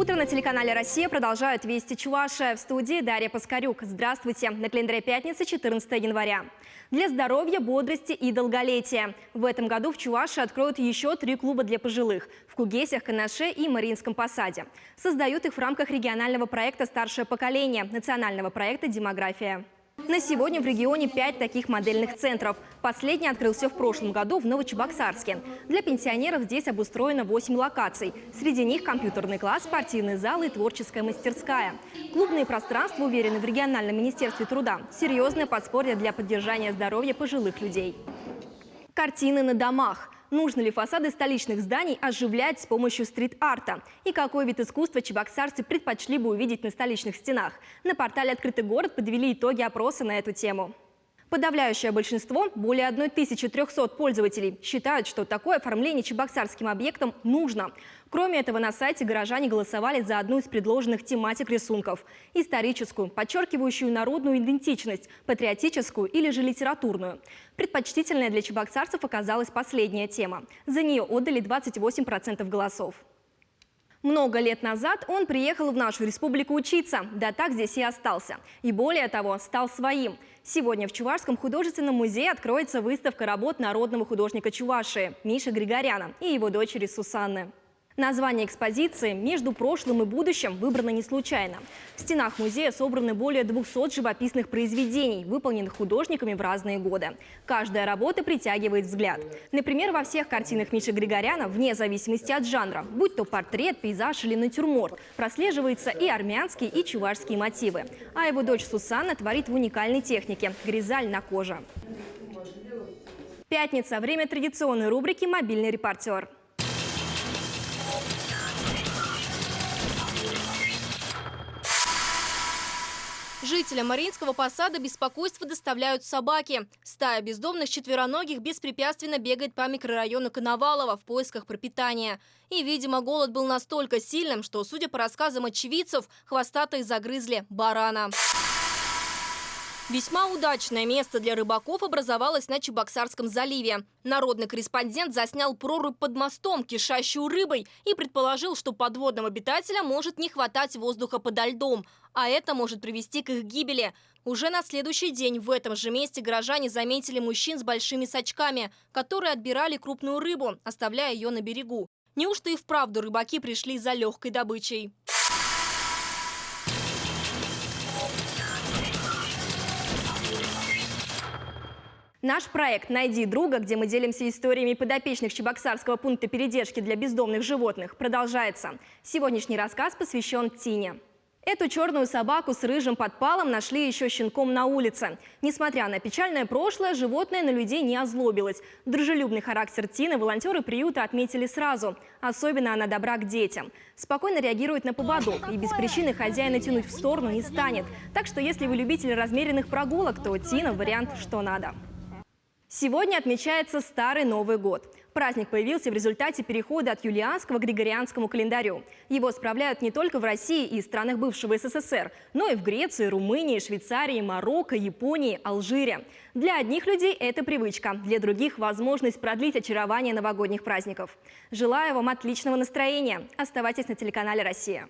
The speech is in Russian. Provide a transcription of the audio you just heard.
Утро на телеканале «Россия» продолжают «Вести Чувашия». В студии Дарья Паскарюк. Здравствуйте. На календаре пятница, 14 января. Для здоровья, бодрости и долголетия. В этом году в Чувашии откроют еще 3 клуба для пожилых – в Кугесях, Канаше и Мариинском посаде. Создают их в рамках регионального проекта «Старшее поколение» национального проекта «Демография». На сегодня в регионе 5 таких модельных центров. Последний открылся в прошлом году в Новочебоксарске. Для пенсионеров здесь обустроено 8 локаций. Среди них компьютерный класс, спортивный зал и творческая мастерская. Клубные пространства уверены в региональном министерстве труда. Серьезное подспорье для поддержания здоровья пожилых людей. Картины на домах. Нужно ли фасады столичных зданий оживлять с помощью стрит-арта? И какой вид искусства чебоксарцы предпочли бы увидеть на столичных стенах? На портале «Открытый город» подвели итоги опроса на эту тему. Подавляющее большинство, более 1300 пользователей, считают, что такое оформление чебоксарским объектом нужно. Кроме этого, на сайте горожане голосовали за одну из предложенных тематик рисунков – историческую, подчеркивающую народную идентичность, патриотическую или же литературную. Предпочтительная для чебоксарцев оказалась последняя тема. За нее отдали 28% голосов. Много лет назад он приехал в нашу республику учиться, да так здесь и остался. И более того, стал своим. Сегодня в Чувашском художественном музее откроется выставка работ народного художника Чувашии Миши Григоряна и его дочери Сусанны. Название экспозиции «Между прошлым и будущим» выбрано не случайно. В стенах музея собраны более 200 живописных произведений, выполненных художниками в разные годы. Каждая работа притягивает взгляд. Например, во всех картинах Миши Григоряна, вне зависимости от жанра, будь то портрет, пейзаж или натюрморт, прослеживаются и армянские, и чувашские мотивы. А его дочь Сусанна творит в уникальной технике – гризаль на коже. Пятница. Время традиционной рубрики «Мобильный репортер». Жителям Мариинского посада беспокойство доставляют собаки. Стая бездомных четвероногих беспрепятственно бегает по микрорайону Коновалова в поисках пропитания. И, видимо, голод был настолько сильным, что, судя по рассказам очевидцев, хвостатые загрызли барана. Весьма удачное место для рыбаков образовалось на Чебоксарском заливе. Народный корреспондент заснял прорубь под мостом, кишащую рыбой, и предположил, что подводным обитателям может не хватать воздуха подо льдом, а это может привести к их гибели. Уже на следующий день в этом же месте горожане заметили мужчин с большими сачками, которые отбирали крупную рыбу, оставляя ее на берегу. Неужто и вправду рыбаки пришли за легкой добычей? Наш проект «Найди друга», где мы делимся историями подопечных Чебоксарского пункта передержки для бездомных животных, продолжается. Сегодняшний рассказ посвящен Тине. Эту черную собаку с рыжим подпалом нашли еще щенком на улице. Несмотря на печальное прошлое, животное на людей не озлобилось. Дружелюбный характер Тины волонтеры приюта отметили сразу. Особенно она добра к детям. Спокойно реагирует на поводок и без причины хозяина тянуть в сторону не станет. Так что если вы любитель размеренных прогулок, то Тина – вариант что надо. Сегодня отмечается Старый Новый год. Праздник появился в результате перехода от юлианского к григорианскому календарю. Его справляют не только в России и странах бывшего СССР, но и в Греции, Румынии, Швейцарии, Марокко, Японии, Алжире. Для одних людей это привычка, для других – возможность продлить очарование новогодних праздников. Желаю вам отличного настроения. Оставайтесь на телеканале «Россия».